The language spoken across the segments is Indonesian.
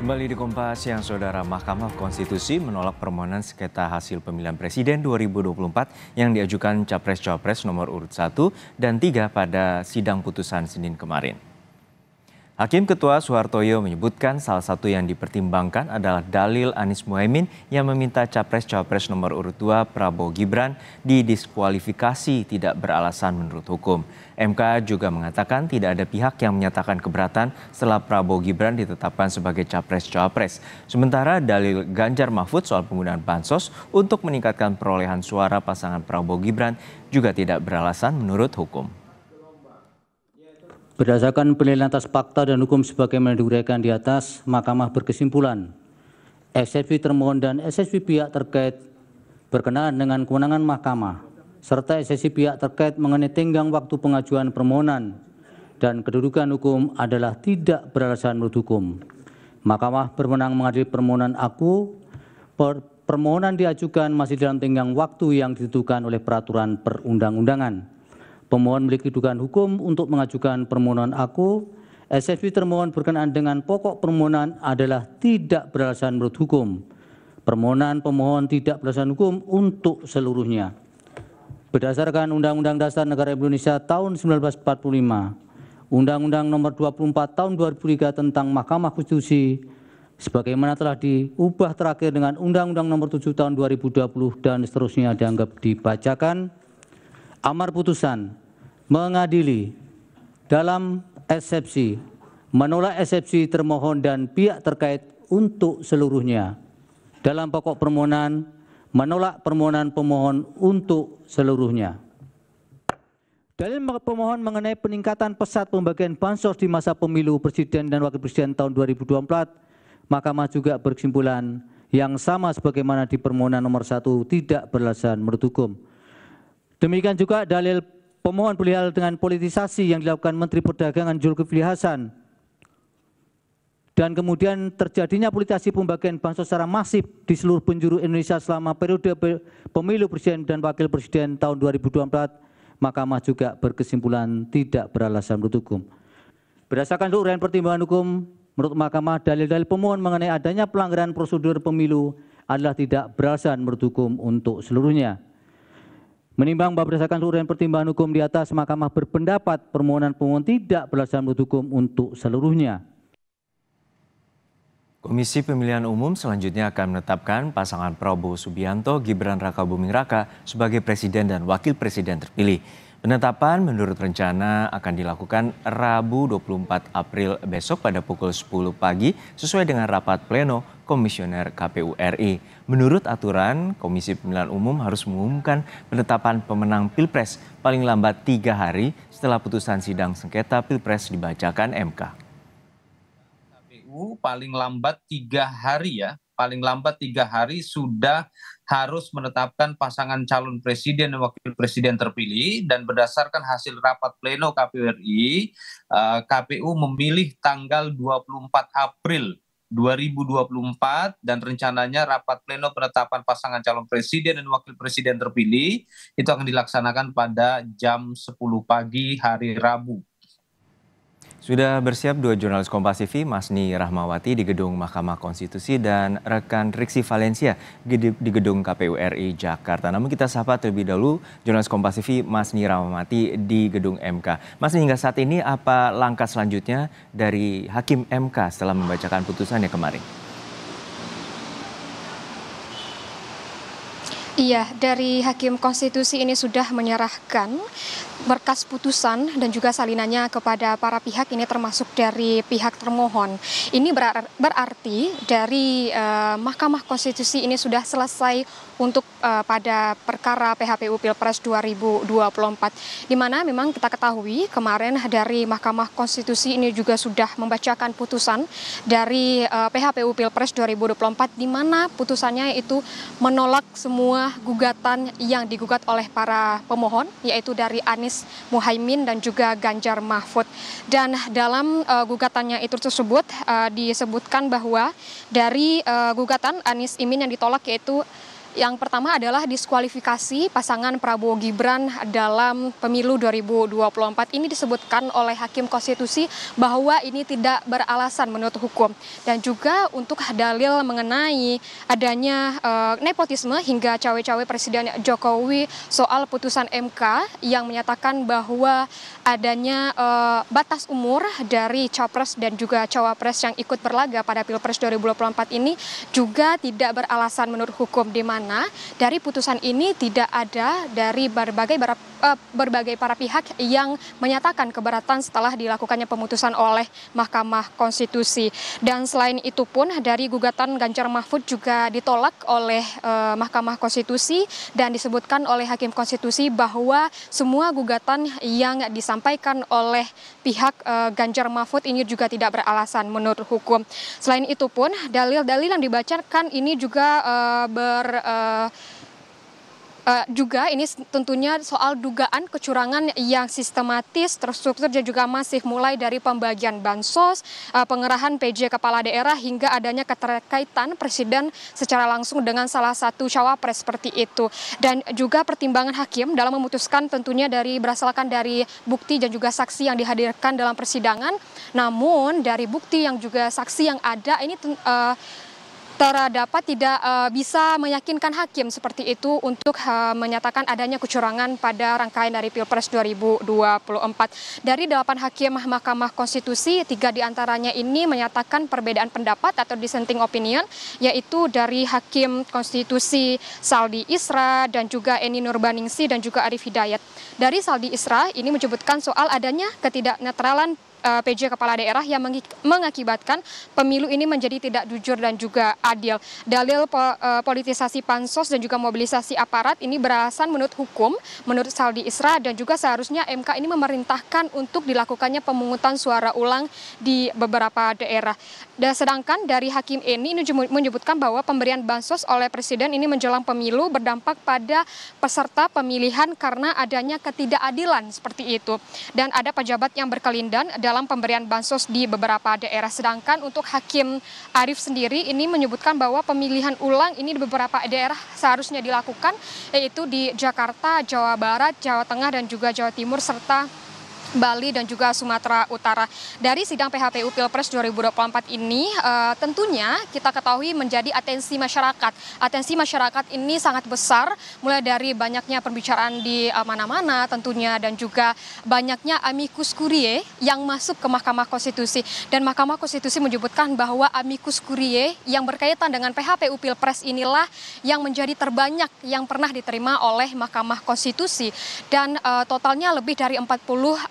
Kembali di Kompas Siang, Saudara. Mahkamah Konstitusi menolak permohonan sengketa hasil pemilihan presiden 2024 yang diajukan Capres-Cawapres nomor urut 1 dan 3 pada sidang putusan Senin kemarin. Hakim Ketua Soehartoyo menyebutkan salah satu yang dipertimbangkan adalah dalil Anies Mohaimin yang meminta Capres-Cawapres nomor urut 2 Prabowo Gibran didiskualifikasi tidak beralasan menurut hukum. MK juga mengatakan tidak ada pihak yang menyatakan keberatan setelah Prabowo Gibran ditetapkan sebagai Capres-Cawapres. Sementara dalil Ganjar Mahfud soal penggunaan bansos untuk meningkatkan perolehan suara pasangan Prabowo Gibran juga tidak beralasan menurut hukum. Berdasarkan penilaian atas fakta dan hukum sebagaimana diuraikan di atas, Mahkamah berkesimpulan eksepsi termohon dan eksepsi pihak terkait berkenaan dengan kewenangan Mahkamah, serta eksepsi pihak terkait mengenai tenggang waktu pengajuan permohonan dan kedudukan hukum adalah tidak beralasan menurut hukum. Mahkamah berwenang mengadili permohonan aku. Permohonan diajukan masih dalam tenggang waktu yang ditentukan oleh peraturan perundang-undangan. Pemohon memiliki kedudukan hukum untuk mengajukan permohonan aku. Eksepsi termohon berkenaan dengan pokok permohonan adalah tidak beralasan menurut hukum. Permohonan pemohon tidak beralasan hukum untuk seluruhnya. Berdasarkan Undang-Undang Dasar Negara Indonesia tahun 1945, Undang-Undang Nomor 24 tahun 2003 tentang Mahkamah Konstitusi, sebagaimana telah diubah terakhir dengan Undang-Undang Nomor 7 tahun 2020 dan seterusnya dianggap dibacakan. Amar putusan mengadili dalam eksepsi, menolak eksepsi termohon dan pihak terkait untuk seluruhnya. Dalam pokok permohonan, menolak permohonan pemohon untuk seluruhnya. Dalil pemohon mengenai peningkatan pesat pembagian bansos di masa pemilu presiden dan wakil presiden tahun 2024, Mahkamah juga berkesimpulan yang sama sebagaimana di permohonan nomor 1 tidak beralasan menurut hukum. Demikian juga dalil pemohon perihal dengan politisasi yang dilakukan Menteri Perdagangan Zulkifli Hasan dan kemudian terjadinya politisasi pembagian bansos secara masif di seluruh penjuru Indonesia selama periode pemilu presiden dan wakil presiden tahun 2024, Mahkamah juga berkesimpulan tidak beralasan menurut hukum. Berdasarkan uraian pertimbangan hukum, menurut Mahkamah dalil-dalil pemohon mengenai adanya pelanggaran prosedur pemilu adalah tidak beralasan menurut hukum untuk seluruhnya. Menimbang bahwa berdasarkan uraian pertimbangan hukum di atas, Mahkamah berpendapat permohonan pemohon tidak beralasan menurut hukum untuk seluruhnya. Komisi Pemilihan Umum selanjutnya akan menetapkan pasangan Prabowo Subianto Gibran Rakabuming Raka sebagai presiden dan wakil presiden terpilih. Penetapan menurut rencana akan dilakukan Rabu 24 April besok pada pukul 10 pagi sesuai dengan rapat pleno Komisioner KPU RI. Menurut aturan, Komisi Pemilihan Umum harus mengumumkan penetapan pemenang Pilpres paling lambat 3 hari setelah putusan sidang sengketa Pilpres dibacakan MK. KPU paling lambat 3 hari ya, paling lambat 3 hari sudah harus menetapkan pasangan calon presiden dan wakil presiden terpilih, dan berdasarkan hasil rapat pleno KPU RI, KPU memilih tanggal 24 April 2024 dan rencananya rapat pleno penetapan pasangan calon presiden dan wakil presiden terpilih itu akan dilaksanakan pada jam 10 pagi hari Rabu. Sudah bersiap 2 jurnalis Kompas TV, Masni Rahmawati di Gedung Mahkamah Konstitusi dan rekan Riksi Valencia di Gedung KPU RI Jakarta. Namun kita sapa terlebih dahulu jurnalis Kompas TV, Masni Rahmawati di Gedung MK. Masni, hingga saat ini apa langkah selanjutnya dari Hakim MK setelah membacakan putusannya kemarin? Iya, dari Hakim Konstitusi ini sudah menyerahkan berkas putusan dan juga salinannya kepada para pihak, ini termasuk dari pihak termohon. Ini berarti dari Mahkamah Konstitusi ini sudah selesai untuk pada perkara PHPU Pilpres 2024. Di mana memang kita ketahui kemarin dari Mahkamah Konstitusi ini juga sudah membacakan putusan dari PHPU Pilpres 2024, di mana putusannya itu menolak semua gugatan yang digugat oleh para pemohon, yaitu dari Anies Mohaimin dan juga Ganjar Mahfud. Dan dalam gugatannya itu tersebut disebutkan bahwa dari gugatan Anies Imin yang ditolak yaitu Yang pertama adalah diskualifikasi pasangan Prabowo Gibran dalam pemilu 2024. Ini disebutkan oleh Hakim Konstitusi bahwa ini tidak beralasan menurut hukum. Dan juga untuk dalil mengenai adanya nepotisme hingga cawe-cawe Presiden Jokowi soal putusan MK yang menyatakan bahwa adanya batas umur dari capres dan juga cawapres yang ikut berlaga pada Pilpres 2024 ini juga tidak beralasan menurut hukum, di mana dari putusan ini tidak ada dari berbagai para pihak yang menyatakan keberatan setelah dilakukannya pemutusan oleh Mahkamah Konstitusi. Dan selain itu pun dari gugatan Ganjar Mahfud juga ditolak oleh Mahkamah Konstitusi, dan disebutkan oleh Hakim Konstitusi bahwa semua gugatan yang disampaikan oleh pihak Ganjar Mahfud ini juga tidak beralasan menurut hukum. Selain itu pun dalil-dalil yang dibacakan ini juga juga ini tentunya soal dugaan kecurangan yang sistematis, terstruktur dan juga masif, mulai dari pembagian bansos, pengerahan PJ kepala daerah, hingga adanya keterkaitan presiden secara langsung dengan salah satu cawapres seperti itu. Dan juga pertimbangan hakim dalam memutuskan tentunya berdasarkan dari bukti dan juga saksi yang dihadirkan dalam persidangan. Namun dari bukti yang juga saksi yang ada ini terdapat tidak bisa meyakinkan hakim seperti itu untuk menyatakan adanya kecurangan pada rangkaian dari Pilpres 2024. Dari 8 hakim Mahkamah Konstitusi, 3 diantaranya ini menyatakan perbedaan pendapat atau dissenting opinion, yaitu dari Hakim Konstitusi Saldi Isra dan juga Eni Nurbaningsi dan juga Arief Hidayat. Dari Saldi Isra ini menyebutkan soal adanya ketidaknetralan PJ kepala daerah yang mengakibatkan pemilu ini menjadi tidak jujur dan juga adil. Dalil politisasi pansos dan juga mobilisasi aparat ini beralasan menurut hukum, menurut Saldi Isra, dan juga seharusnya MK ini memerintahkan untuk dilakukannya pemungutan suara ulang di beberapa daerah. Dan sedangkan dari Hakim Eni ini menyebutkan bahwa pemberian bansos oleh Presiden ini menjelang pemilu berdampak pada peserta pemilihan karena adanya ketidakadilan seperti itu. Dan ada pejabat yang berkelindan dalam pemberian bansos di beberapa daerah. Sedangkan untuk Hakim Arief sendiri ini menyebutkan bahwa pemilihan ulang ini di beberapa daerah seharusnya dilakukan, yaitu di Jakarta, Jawa Barat, Jawa Tengah, dan juga Jawa Timur, serta Bali dan juga Sumatera Utara. Dari sidang PHPU Pilpres 2024 ini tentunya kita ketahui menjadi atensi masyarakat. Atensi masyarakat ini sangat besar, mulai dari banyaknya pembicaraan di mana-mana tentunya, dan juga banyaknya amicus curiae yang masuk ke Mahkamah Konstitusi. Dan Mahkamah Konstitusi menyebutkan bahwa amicus curiae yang berkaitan dengan PHPU Pilpres inilah yang menjadi terbanyak yang pernah diterima oleh Mahkamah Konstitusi. Dan totalnya lebih dari 40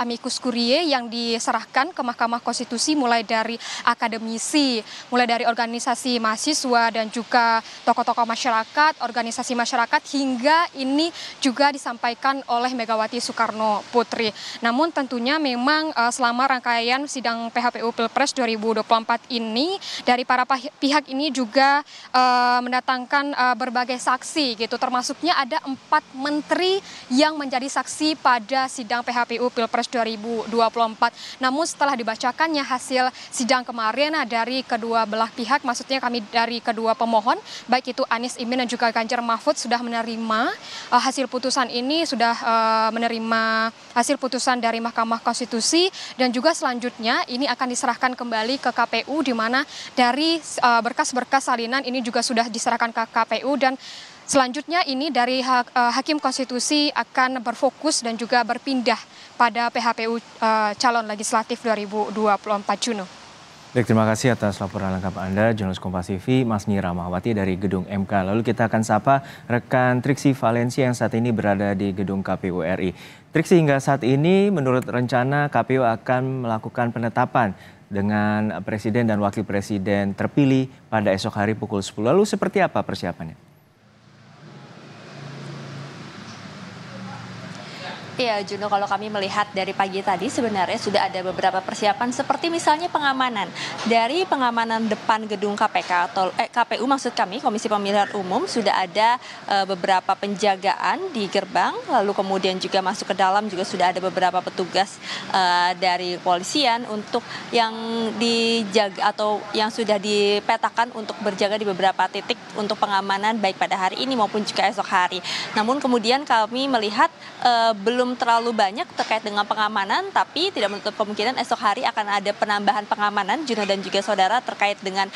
amicus curiae yang diserahkan ke Mahkamah Konstitusi, mulai dari akademisi, mulai dari organisasi mahasiswa dan juga tokoh-tokoh masyarakat, organisasi masyarakat, hingga ini juga disampaikan oleh Megawati Soekarno Putri. Namun tentunya memang selama rangkaian sidang PHPU Pilpres 2024 ini dari para pihak ini juga mendatangkan berbagai saksi gitu, termasuknya ada 4 menteri yang menjadi saksi pada sidang PHPU Pilpres 2024. Namun setelah dibacakannya hasil sidang kemarin dari kedua belah pihak, maksudnya kami dari kedua pemohon, baik itu Anies Imin dan juga Ganjar Mahfud, sudah menerima hasil putusan ini, sudah menerima hasil putusan dari Mahkamah Konstitusi, dan juga selanjutnya ini akan diserahkan kembali ke KPU, di mana dari berkas-berkas salinan ini juga sudah diserahkan ke KPU, dan selanjutnya ini dari Hakim Konstitusi akan berfokus dan juga berpindah pada PHPU calon legislatif 2024, Juno. Baik, terima kasih atas laporan lengkap Anda, jurnalis Kompas TV, Masni Rahmawati dari Gedung MK. Lalu kita akan sapa rekan Triksi Valencia yang saat ini berada di Gedung KPU RI. Triksi, hingga saat ini menurut rencana KPU akan melakukan penetapan dengan Presiden dan Wakil Presiden terpilih pada esok hari pukul 10. Lalu seperti apa persiapannya? Iya, Juno, kalau kami melihat dari pagi tadi sebenarnya sudah ada beberapa persiapan seperti misalnya pengamanan. Dari pengamanan depan gedung KPK atau KPU maksud kami, Komisi Pemilihan Umum, sudah ada beberapa penjagaan di gerbang, lalu kemudian juga masuk ke dalam juga sudah ada beberapa petugas dari kepolisian untuk yang dijaga atau yang sudah dipetakan untuk berjaga di beberapa titik untuk pengamanan baik pada hari ini maupun juga esok hari. Namun kemudian kami melihat belum terlalu banyak terkait dengan pengamanan, tapi tidak menutup kemungkinan esok hari akan ada penambahan pengamanan, Juno dan juga saudara, terkait dengan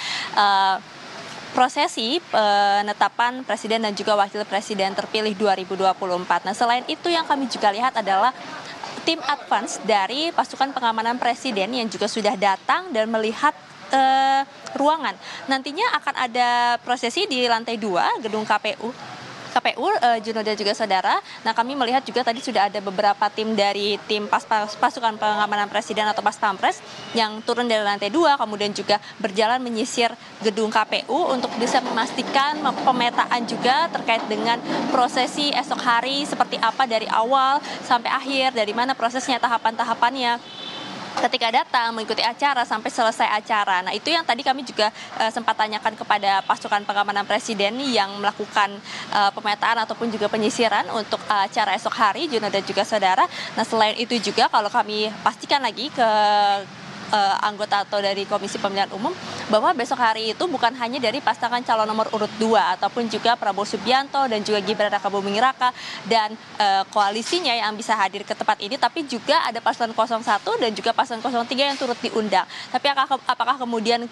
prosesi penetapan presiden dan juga wakil presiden terpilih 2024. Nah, selain itu yang kami juga lihat adalah tim advance dari pasukan pengamanan presiden yang juga sudah datang dan melihat ruangan. Nantinya akan ada prosesi di lantai 2 gedung KPU, Juno dan juga saudara. Nah, kami melihat juga tadi sudah ada beberapa tim dari tim pasukan pengamanan presiden atau pas pampres yang turun dari lantai 2, kemudian juga berjalan menyisir gedung KPU untuk bisa memastikan pemetaan juga terkait dengan prosesi esok hari seperti apa dari awal sampai akhir, dari mana prosesnya, tahapan-tahapannya ketika datang, mengikuti acara sampai selesai acara. Nah, itu yang tadi kami juga sempat tanyakan kepada pasukan pengamanan presiden yang melakukan pemetaan ataupun juga penyisiran untuk acara esok hari, Juno dan juga saudara. Nah, selain itu juga kalau kami pastikan lagi ke anggota atau dari Komisi Pemilihan Umum bahwa besok hari itu bukan hanya dari pasangan calon nomor urut 2 ataupun juga Prabowo Subianto dan juga Gibran Rakabuming Raka dan koalisinya yang bisa hadir ke tempat ini, tapi juga ada paslon 01 dan juga paslon 03 yang turut diundang. Tapi apakah kemudian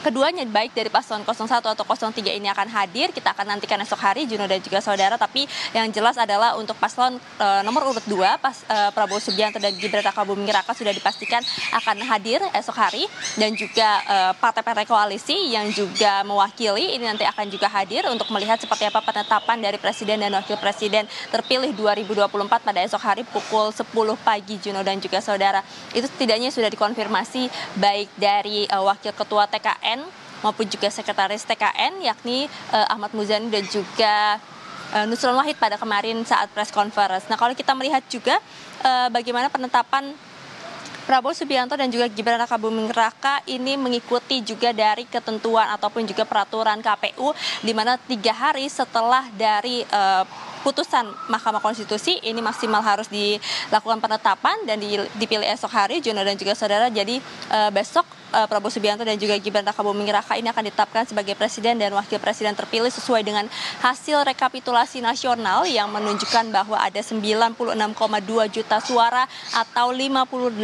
keduanya baik dari paslon 01 atau 03 ini akan hadir, kita akan nantikan esok hari, Juno dan juga saudara. Tapi yang jelas adalah untuk paslon nomor urut 2 Prabowo Subianto dan Gibran Rakabuming Raka sudah dipastikan akan hadir esok hari, dan juga partai-partai koalisi yang juga mewakili ini nanti akan juga hadir untuk melihat seperti apa penetapan dari presiden dan wakil presiden terpilih 2024 pada esok hari pukul 10 pagi, Juno dan juga saudara. Itu setidaknya sudah dikonfirmasi baik dari wakil ketua TKN maupun juga sekretaris TKN yakni Ahmad Muzani dan juga Nusron Wahid pada kemarin saat press conference. Nah, kalau kita melihat juga bagaimana penetapan Prabowo Subianto dan juga Gibran Rakabuming Raka ini mengikuti juga dari ketentuan ataupun juga peraturan KPU, di mana 3 hari setelah dari putusan Mahkamah Konstitusi ini maksimal harus dilakukan penetapan dan dipilih esok hari, Juno dan juga saudara. Jadi besok Prabowo Subianto dan juga Gibran Rakabuming Raka ini akan ditetapkan sebagai presiden dan wakil presiden terpilih sesuai dengan hasil rekapitulasi nasional yang menunjukkan bahwa ada 96,2 juta suara atau 58,6%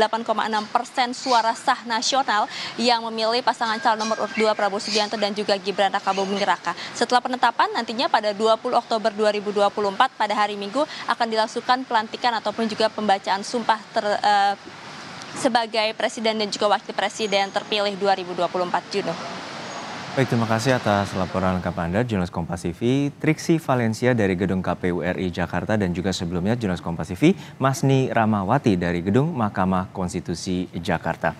suara sah nasional yang memilih pasangan calon nomor urut 2 Prabowo Subianto dan juga Gibran Rakabuming Raka. Setelah penetapan nantinya pada 20 Oktober 2024 pada hari Minggu akan dilangsungkan pelantikan ataupun juga pembacaan sumpah sebagai presiden dan juga wakil presiden terpilih 2024, Juno. Baik, terima kasih atas laporan lengkap Anda, jurnalis Kompas TV, Triksi Valencia dari Gedung KPU RI Jakarta, dan juga sebelumnya jurnalis Kompas TV, Masni Ramawati dari Gedung Mahkamah Konstitusi Jakarta.